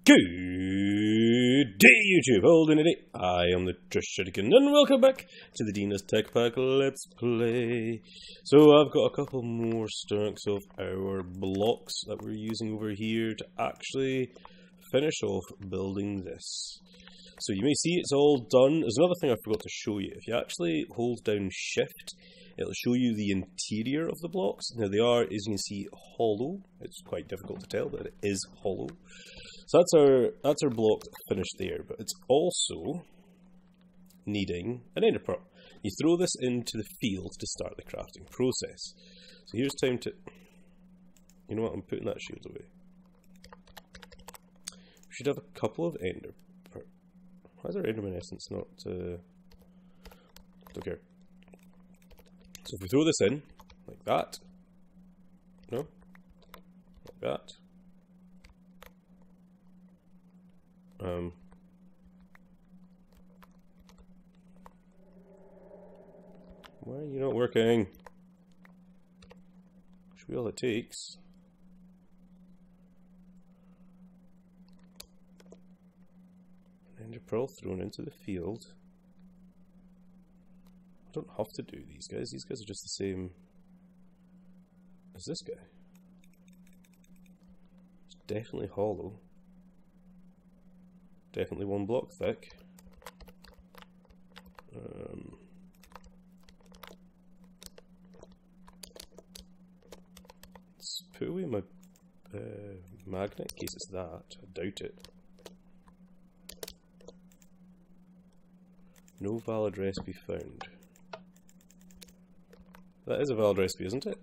Good day, YouTube! Holding it. I am the Trishitikin, and welcome back to the Dns Techpack Let's Play. So I've got a couple more stacks of our blocks that we're using over here to actually finish off building this. So you may see it's all done. There's another thing I forgot to show you. If you actually hold down Shift, it'll show you the interior of the blocks. Now they are, as you can see, hollow. It's quite difficult to tell, but it is hollow. So that's our block finished there, but it's also needing an ender pearl. You throw this into the field to start the crafting process. So here's time to... You know what, I'm putting that shield away. We should have a couple of ender pearl. Why is our enderman essence not... Don't care. So if we throw this in, like that, no, like that, why are you not working? Should be all it takes. An ender pearl thrown into the field. I don't have to do these guys. These guys are just the same as this guy. It's definitely hollow. Definitely one block thick. Let's put away my magnet in case it's that. I doubt it. No valid recipe found. That is a valid recipe, isn't it?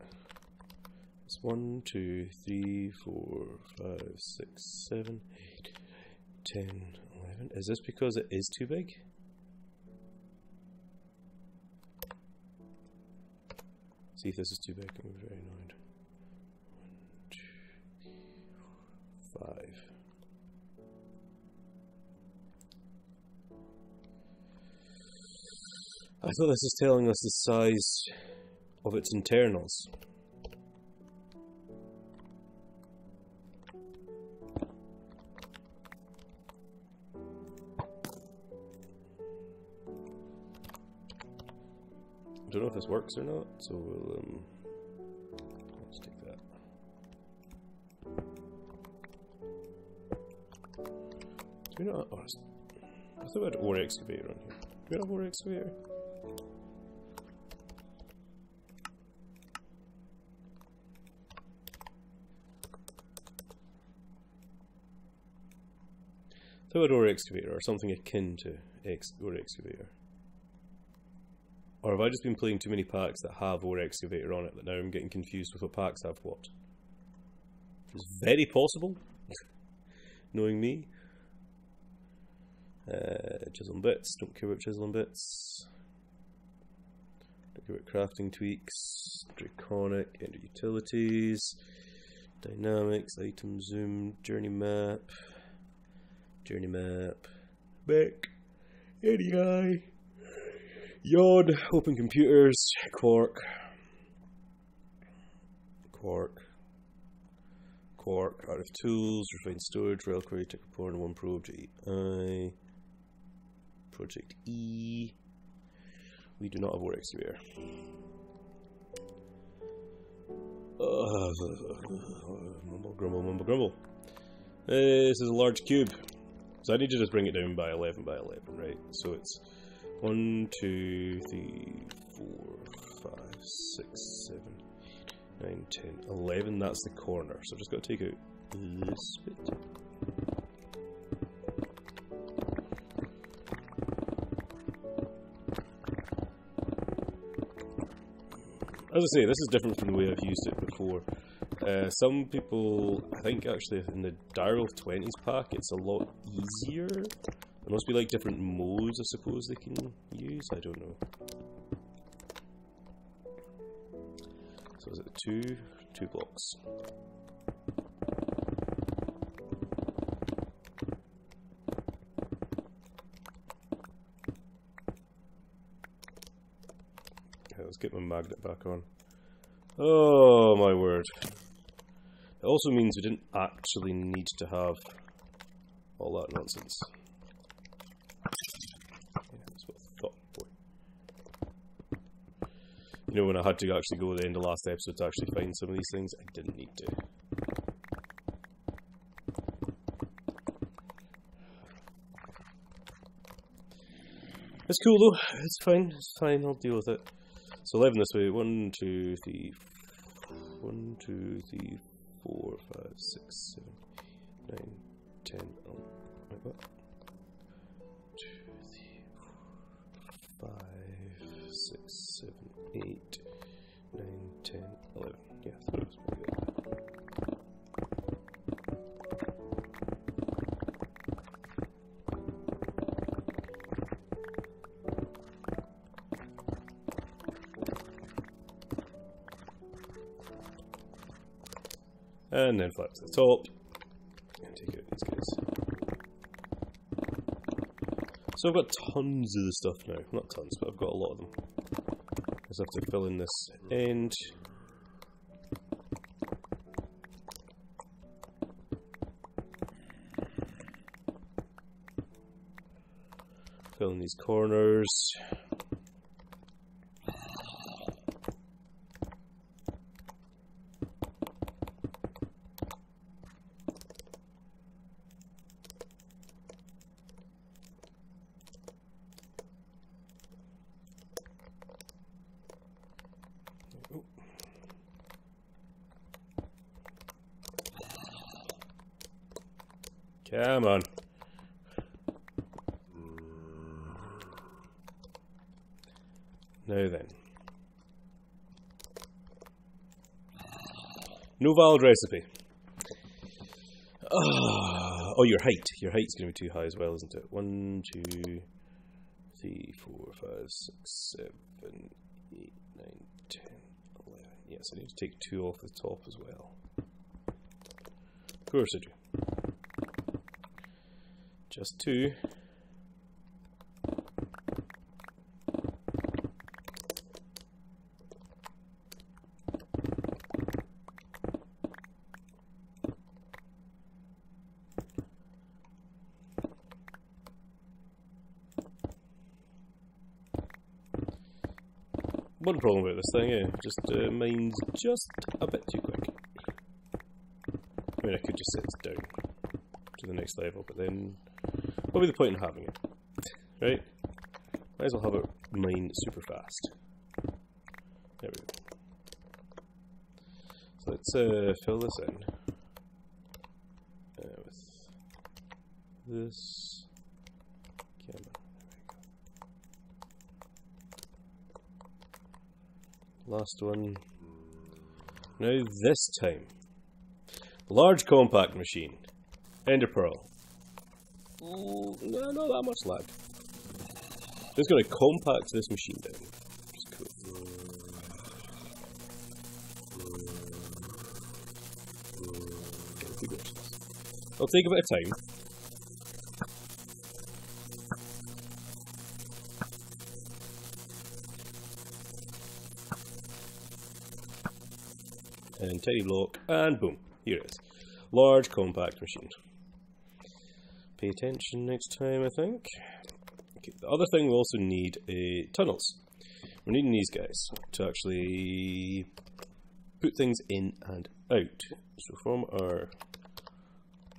It's 1, 2, 3, 4, 5, 6, 7, 8, 10, 11. Is this because it is too big? See if this is too big, I'm very annoyed. 1, 2, 3, 4, 5. I thought this is telling us the size of its internals. I don't know if this works or not, so we'll let's take that. Do we not? Oh, I thought we had ore excavator on here. Do we have ore excavator? Ore excavator, or something akin to ore excavator. Or have I just been playing too many packs that have ore excavator on it that now I'm getting confused with what packs have what? It's very possible, knowing me. Chisel and bits, don't care about chisel and bits. Don't care about crafting tweaks, draconic, ender utilities, dynamics, item zoom, journey map. Journey map, back, ADI, yawn, open computers, quark, out of tools, refined storage, rail query, tick report, and one project AI, project E. We do not have ore excavator. Mumble grumble, mumble grumble. This is a large cube. So I need to just bring it down by 11 by 11, right? So it's 1, 2, 3, 4, 5, 6, 7, 8, 9, 10, 11. That's the corner. So I've just got to take out this bit. As I say, this is different from the way I've used it before. Some people, I think actually in the Dire of 20s pack, it's a lot easier. There must be like different modes I suppose they can use, I don't know. So is it two blocks? Okay, let's get my magnet back on. Oh my word. It also means we didn't actually need to have all that nonsense. Yeah, that's what I thought, boy. You know, when I had to actually go to the end of the last episode to actually find some of these things, I didn't need to. It's cool though, it's fine, I'll deal with it. So 11 this way, 1, 2, 3, 1, 2, 3, 4, 5, 6, 7, 9, 10, wait, what? 2, 3, 4, 5, 6, 7, 8, 9, 10, 11. Yeah, that was pretty good. And then flat to the top, and take out these guys. So I've got tons of the stuff now. Not tons, but I've got a lot of them. I just have to fill in this end. Fill in these corners. Come on. Now then. No valid recipe. Oh, your height. Your height's going to be too high as well, isn't it? 1, 2, 3, 4, 5, 6, 7, 8, 9, 10, 11. Yes, I need to take 2 off the top as well. Of course I do. Just 2. One problem about this thing, just mine's just a bit too quick. I mean, I could just set this down to the next level, but then what would be the point in having it? Right? Might as well have it mine super fast. There we go. So let's fill this in with this camera. Last one. Now this time. Large compact machine. Ender pearl. Oh, no, not that much lag. Just going to compact this machine down. Which is cool. It'll take a bit of time. And tiny block, and boom, here it is. Large compact machine. Pay attention next time, I think. Okay, the other thing we'll also need tunnels. We're needing these guys to actually put things in and out. So from our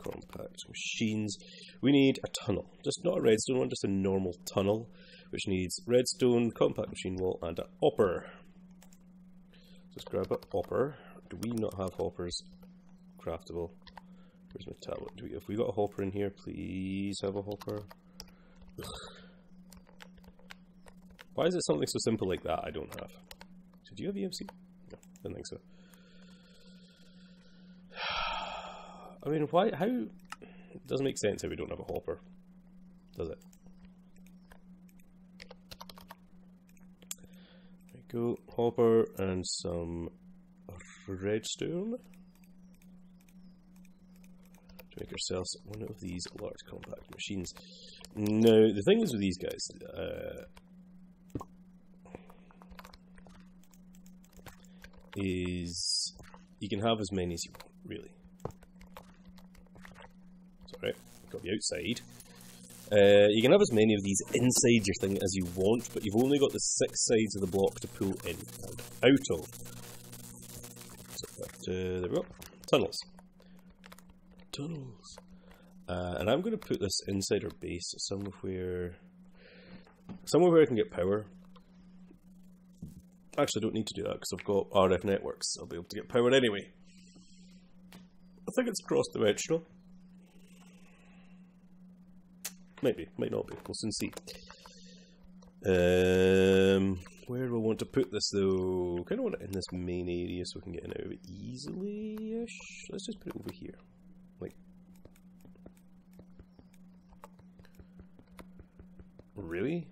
compact machines, we need a tunnel. Just not a redstone one, just a normal tunnel, which needs redstone, compact machine wall, and a hopper. Just grab a hopper. Do we not have hoppers craftable? Where's my tablet? Have we got a hopper in here? Please have a hopper. Ugh. Why is it something so simple like that I don't have? So do you have EMC? No, didn't think so. I mean, why? How? It doesn't make sense how we don't have a hopper, does it? There we go, hopper and some redstone to make ourselves one of these large compact machines. Now, the thing is with these guys, is you can have as many as you want, really. So Right, got the outside. You can have as many of these inside your thing as you want, but you've only got the 6 sides of the block to pull in and out of. So there we go. Tunnels. Tunnels. And I'm going to put this inside our base somewhere where I can get power. Actually, I don't need to do that because I've got RF networks. I'll be able to get power anyway. I think it's cross-dimensional. Maybe, might not be. We'll soon see. Where do I want to put this though? Kind of want it in this main area so we can get in and out of it easily-ish. Let's just put it over here. Like, really?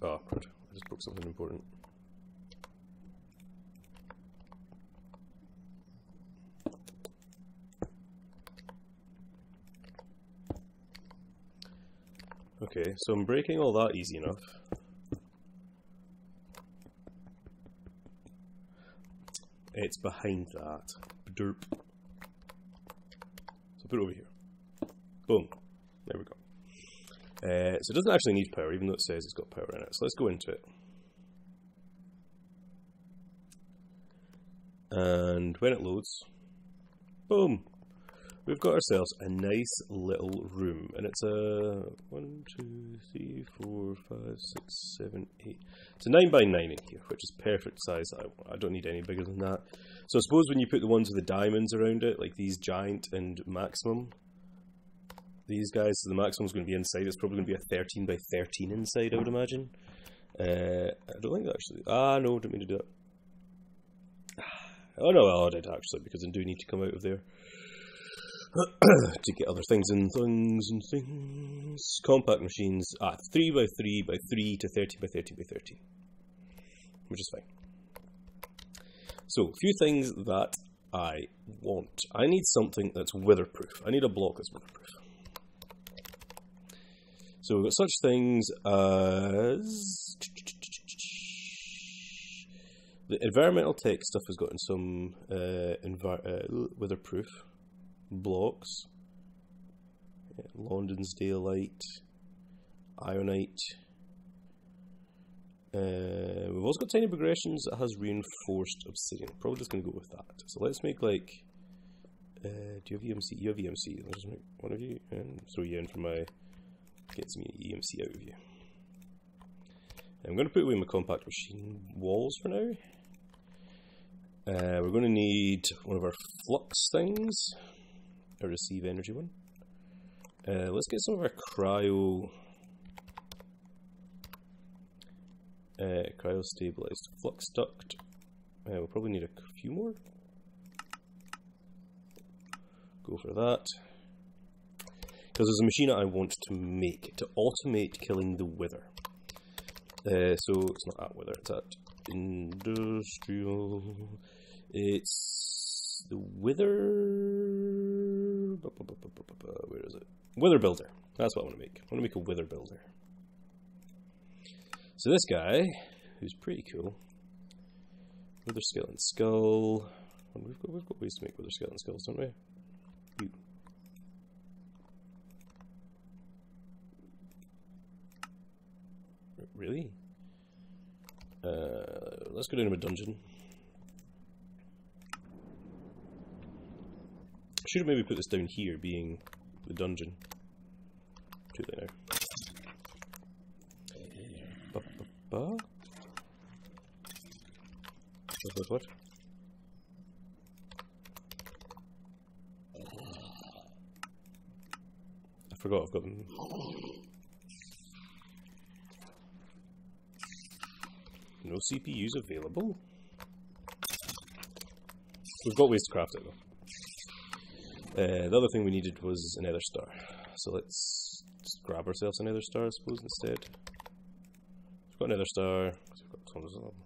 Oh, crud. I just broke something important. Okay, so I'm breaking all that easy enough. It's behind that. Derp. So put it over here. Boom. There we go. So it doesn't actually need power, even though it says it's got power in it. So let's go into it. And when it loads, boom! We've got ourselves a nice little room, and it's a 1, 2, 3, 4, 5, 6, 7, 8. It's a 9 by 9 in here, which is perfect size. I don't need any bigger than that. So I suppose when you put the ones with the diamonds around it, like these giant and maximum, these guys, so the maximum is going to be inside. It's probably going to be a 13 by 13 inside, I would imagine. I don't think that actually. No, didn't mean to do that. Oh no, I did actually, because I do need to come out of there. To get other things and things. Compact machines. 3 by 3 by 3 to 30 by 30 by 30. Which is fine. So, a few things that I want. I need something that's weatherproof. I need a block that's weatherproof. So we've got such things as... The environmental tech stuff has gotten some weatherproof blocks. London's Daylight, Ionite. We've also got Tiny Progressions that has reinforced obsidian. Probably just going to go with that. So let's make like... do you have EMC? You have EMC. Let's just make one of you and throw you in for my... Get some EMC out of you. I'm going to put away my compact machine walls for now. We're going to need one of our flux things. A receive energy one. Let's get some of our cryo stabilized flux duct. We'll probably need a few more. Go for that. Because there's a machine I want to make to automate killing the wither. So it's not at wither, it's at industrial. It's the wither. Where is it? Wither builder. That's what I want to make. I want to make a wither builder. So this guy, who's pretty cool. Wither skeleton skull. And we've got ways to make wither skeleton skulls, don't we? You. Really? Let's go down to a dungeon. I should have maybe put this down here, being the dungeon. Too late now. What? I forgot I've got them. No CPUs available. We've got ways to craft it though. The other thing we needed was a nether star. So let's just grab ourselves a nether star, I suppose, instead. We've got a nether star. We've got tons of them.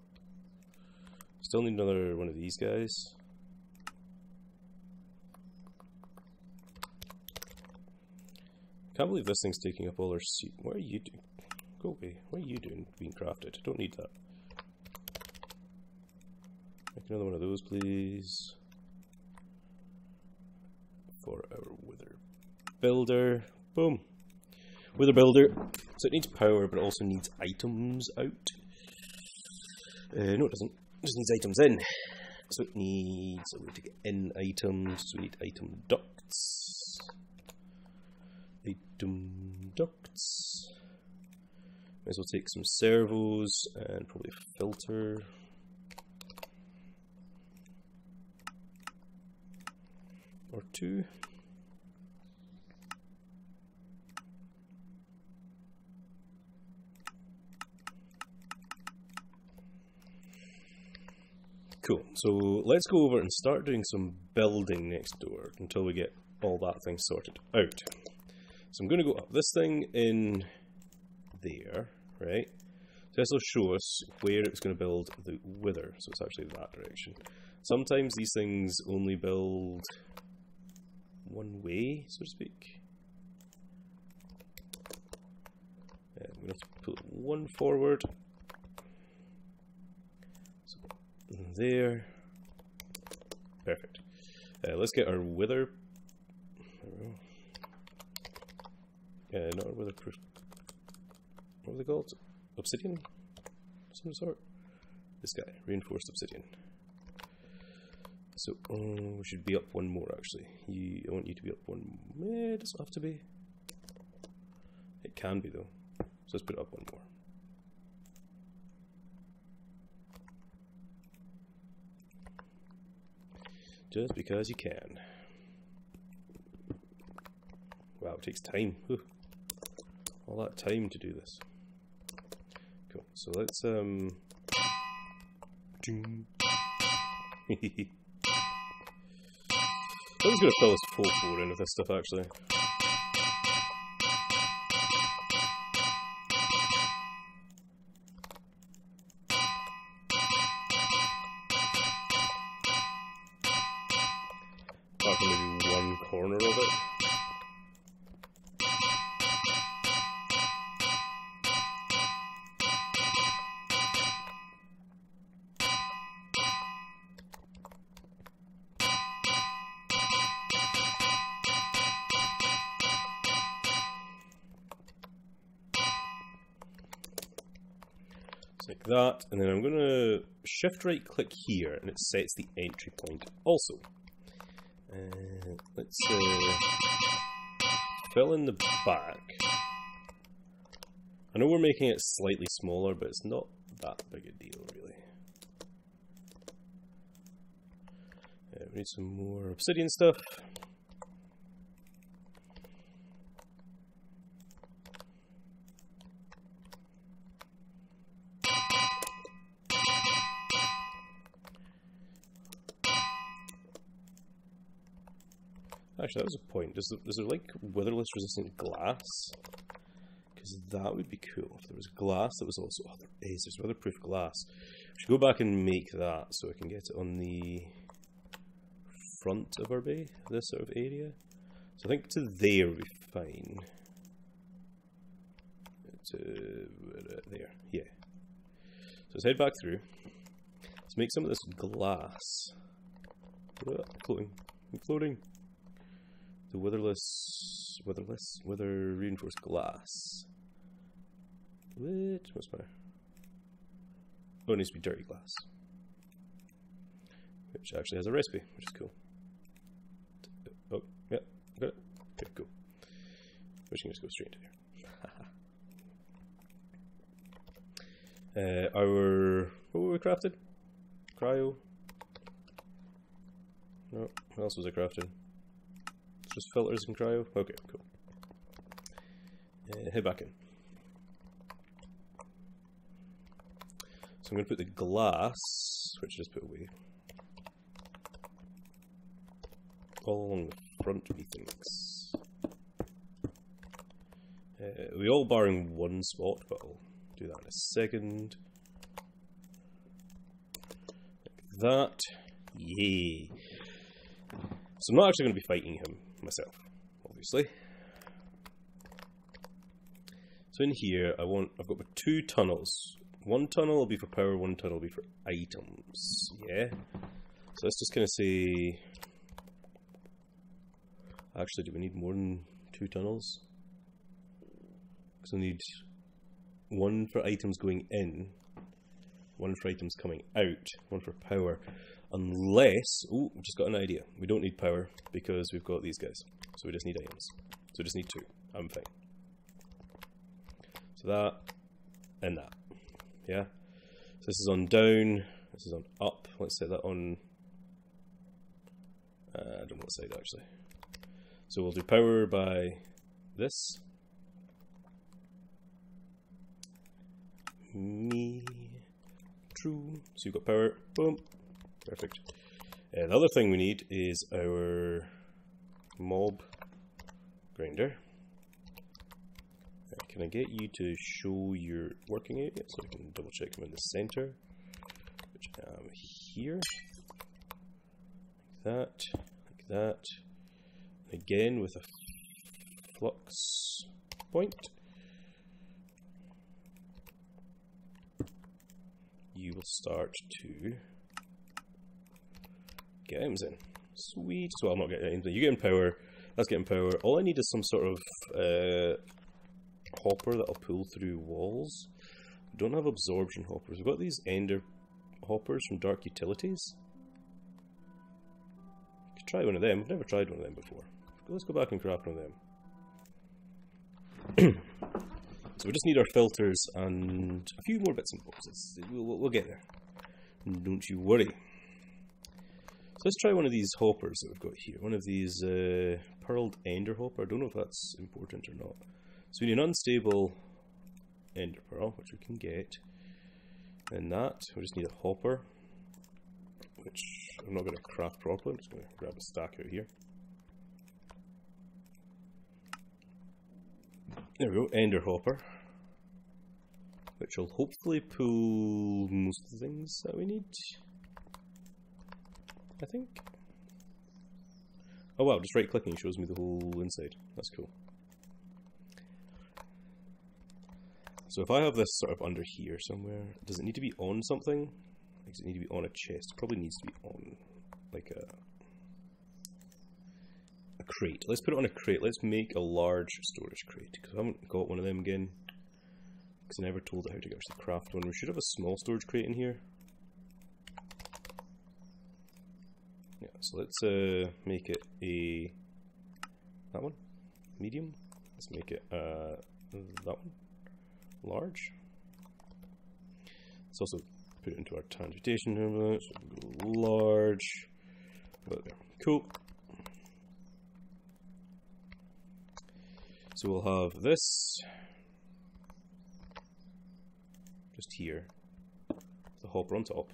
Still need another one of these guys. Can't believe this thing's taking up all our seat. What are you doing? Go away. What are you doing being crafted? Don't need that. Make another one of those, please. for our wither builder. Boom. Wither builder. So it needs power, but it also needs items out. No, it doesn't. It just needs items in. So it needs a way to get in items. So we need item ducts. Item ducts. Might as well take some servos and probably a filter. Or two. Cool, so let's go over and start doing some building next door until we get all that thing sorted out. So I'm going to go up this thing in there, right? So this will show us where it's going to build the wither, so it's actually that direction. Sometimes these things only build one way, so to speak. I'm going to have to put one forward. There. Perfect. Let's get our wither. Not our witherproof. What are they called? Obsidian? Some sort. This guy, reinforced obsidian. So we should be up one more actually. I want you to be up one. It doesn't have to be. It can be though. So let's put it up one more. Just because you can. Wow, it takes time. Whew. All that time to do this. Cool. So let's I'm just gonna fill this full floor in with this stuff actually. Maybe one corner of it. Like that, and then I'm going to shift right click here and it sets the entry point also. Let's fill in the back. I know we're making it slightly smaller, but it's not that big a deal really. We need some more obsidian stuff. Actually, that was a point. Is there like witherless resistant glass? Because that would be cool. If there was glass that was also... Oh, there is. There's weatherproof glass. We should go back and make that so I can get it on the front of our bay, this sort of area. So I think to there would be fine. To there, yeah. So let's head back through. Let's make some of this glass. Oh, floating. I'm floating. The wither reinforced glass. What's my... Oh, it needs to be dirty glass. Which actually has a recipe, which is cool. Oh, yeah, got it. Okay, cool. We can just go straight into here. What were we crafted? Cryo? No, what else was I crafted? Just filters and cryo? Okay, cool. Head back in. So I'm going to put the glass, which I just put away, all along the front, methinks. We all barring one spot, but I'll do that in a second. Like that. Yay. So I'm not actually going to be fighting him myself, obviously. So in here, I've got two tunnels. One tunnel will be for power, one tunnel will be for items. Yeah. So let's just kind of say Actually, do we need more than 2 tunnels? Because we need 1 for items going in, 1 for items coming out, 1 for power. Unless, oh, I've just got an idea. We don't need power because we've got these guys. So we just need items. So we just need 2. I'm fine. So that and that. Yeah. So this is on down. This is on up. Let's set that on. I don't know what side actually. So we'll do power by this. Me. True. So you've got power. Boom. Perfect. The other thing we need is our mob grinder. Can I get you to show your working area so I can double check I'm in the center, which I am here. Like that. Again with a flux point. You will start to get items in. Sweet. So I'm not getting anything. You get in power. That's getting power. All I need is some sort of hopper that'll pull through walls. We don't have absorption hoppers. We've got these ender hoppers from Dark Utilities. Could try one of them. I've never tried one of them before. Let's go back and craft one of them. So we just need our filters and a few more bits and bobs. We'll get there. Don't you worry. So let's try one of these hoppers that we've got here. One of these pearled ender hopper. I don't know if that's important or not. So we need an unstable ender pearl, which we can get. And that, we just need a hopper, which I'm not going to craft properly. I'm just going to grab a stack out here. There we go, ender hopper, which will hopefully pull most of the things that we need, I think. Oh wow, just right clicking shows me the whole inside. That's cool. So if I have this sort of under here somewhere, does it need to be on something? Does it need to be on a chest? It probably needs to be on like a crate. Let's put it on a crate. Let's make a large storage crate, because I haven't got one of them again, because I never told it how to actually craft one. We should have a small storage crate in here. Yeah, so let's make it that one, medium. Let's make it that one, large. Let's also put it into our transmutation here. So we'll go large. Cool. So we'll have this just here, the hopper on top,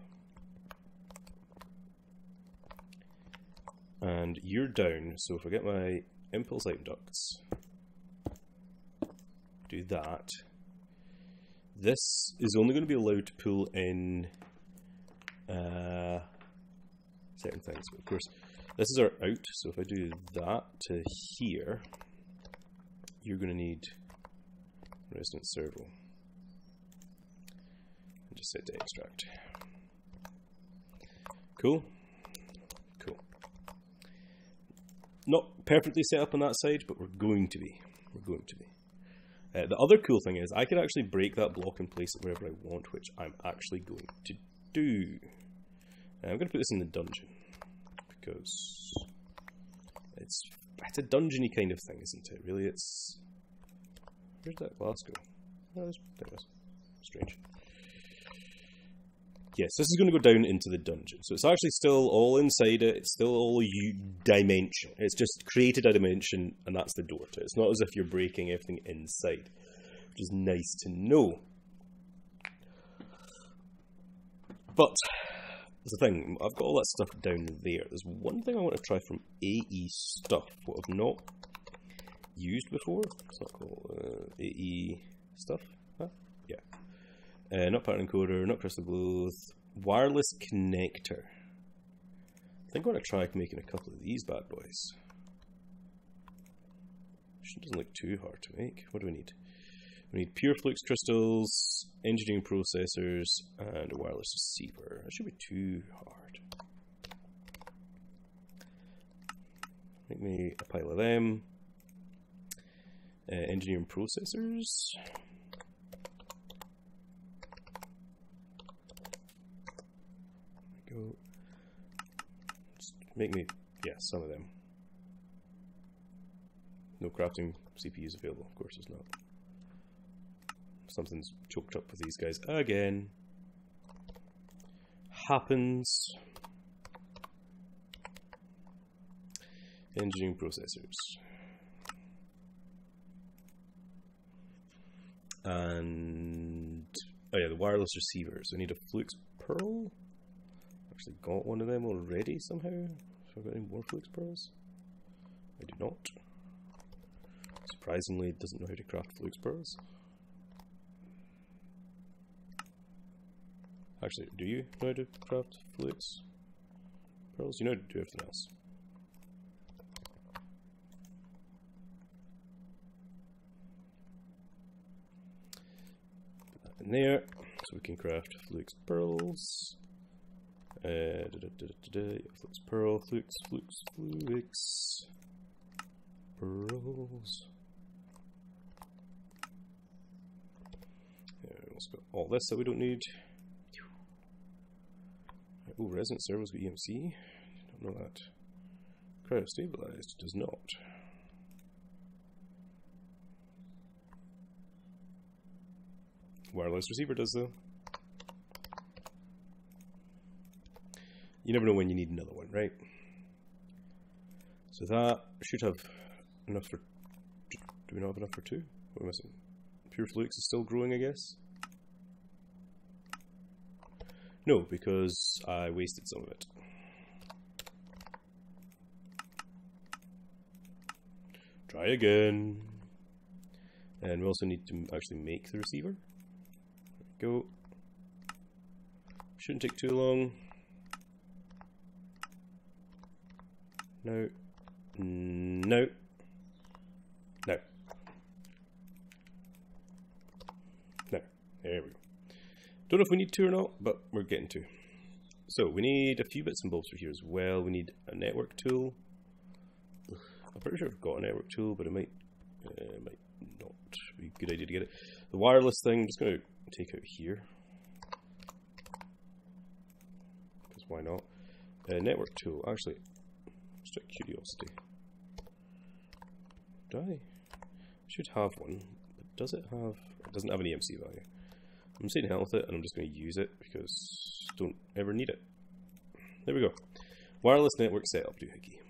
and you're down. So if I get my impulse light ducts, do that. This is only going to be allowed to pull in certain things, but of course this is our out. So if I do that to here, you're going to need resonance servo. And just set to extract. Cool. Cool. Not perfectly set up on that side, but we're going to be. We're going to be. The other cool thing is I could actually break that block and place it wherever I want, which I'm actually going to do. I'm going to put this in the dungeon, because it's a dungeony kind of thing, isn't it? Really, it's... Where's that glass go? Oh, there it is. Strange. Yes, this is going to go down into the dungeon. So it's actually still all inside it. It's still all dimension. It's just created a dimension, and that's the door to it. It's not as if you're breaking everything inside, which is nice to know. But there's the thing. I've got all that stuff down there. There's one thing I want to try from AE stuff, what I've not used before. It's not called AE stuff. Huh? Yeah. Not pattern encoder, not crystal growth, wireless connector. I think I want to try making a couple of these bad boys. It doesn't look too hard to make. What do we need? We need pure flux crystals, engineering processors, and a wireless receiver. That should be too hard. Make me a pile of them. Engineering processors. There we go. Just make me, yeah, some of them. No crafting CPUs available, of course there's not. Something's choked up with these guys again. Happens. Engineering processors. And oh yeah, the wireless receivers. I need a Flux Pearl. Actually got one of them already somehow. Have I got any more Flux Pearls? I do not. Surprisingly, it doesn't know how to craft Flux Pearls. Actually, do you know how to craft Flux Pearls? You know how to do everything else. Put that in there, so we can craft Flux Pearls. Flux Pearl, Flux Pearls. Yeah, we've also got all this that we don't need. Oh, Resonant Servo's got EMC. Don't know that. Cryo Stabilized does not. Wireless receiver does though. You never know when you need another one, right? So that should have enough for. Do we not have enough for two? What am I missing? Pure Flux is still growing, I guess. No, because I wasted some of it. Try again. And we also need to actually make the receiver. There we go. Shouldn't take too long. No. No. No. No. There we go. Don't know if we need to or not, but we're getting to. So we need a few bits and bobs for here as well. We need a network tool. I'm pretty sure I've got a network tool, but it might not be a good idea to get it. The wireless thing, I'm just going to take out here. Because why not? Network tool, actually, just out of curiosity. Do I should have one, but does it have, it doesn't have an EMC value. I'm saying hell with it, and I'm just going to use it because I don't ever need it. There we go. Wireless network setup doohickey.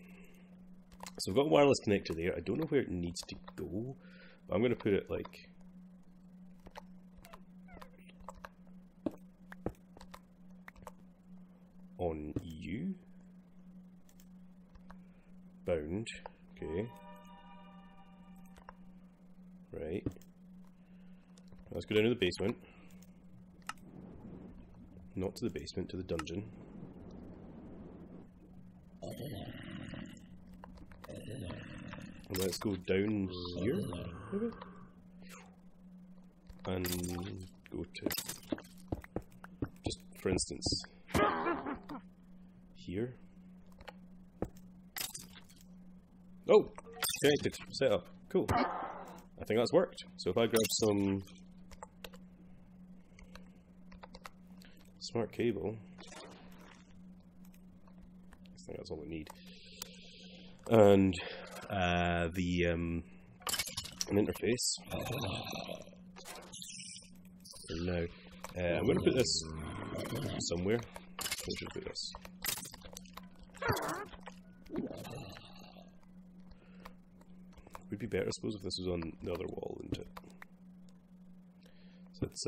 So I've got a wireless connector there. I don't know where it needs to go, but I'm going to put it like on you. Bound. Okay. Right. Let's go down to the basement. Not to the basement, to the dungeon. And let's go down here, maybe? And go to, just for instance, here. Oh! Connected, set up. Cool. I think that's worked. So if I grab some smart cable, I think that's all we need. And an interface. And now I'm going to put this somewhere. Where should I put this? Would be better, I suppose, if this was on the other wall, wouldn't it? So it's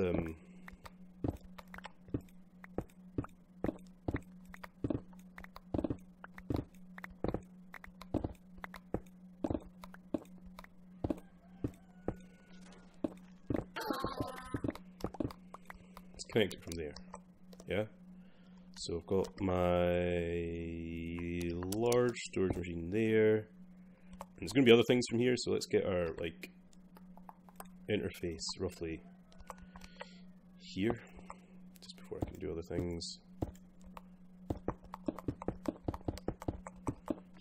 connected from there, yeah? So I've got my large storage machine there, and there's going to be other things from here, so let's get our, like, interface roughly here, just before I can do other things.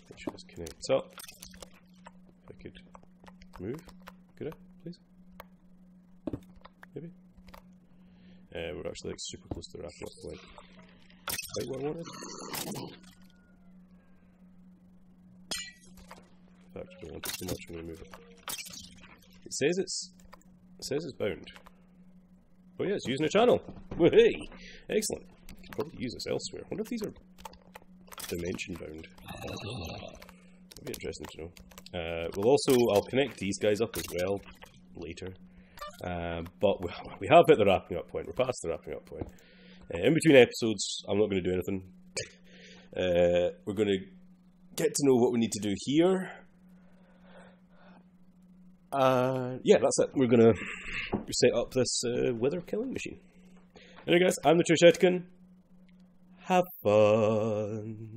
Make sure this connects up. If I could move, could I, please? Maybe? We're actually like super close to the wrapping up point. Right where I wanted. In fact, I don't want it too much, I'm going to move it. It says it's bound. Oh yeah, it's using a channel. Hey, excellent. Could probably use this elsewhere. I wonder if these are dimension bound. That'd be interesting to know. I'll connect these guys up as well later. But we have hit the wrapping up point. We're past the wrapping up point. In between episodes, I'm not going to do anything. We're going to get to know what we need to do here. Yeah, that's it. We're going to set up this wither killing machine. Anyway guys, I'm the Trish Etkin. Have fun.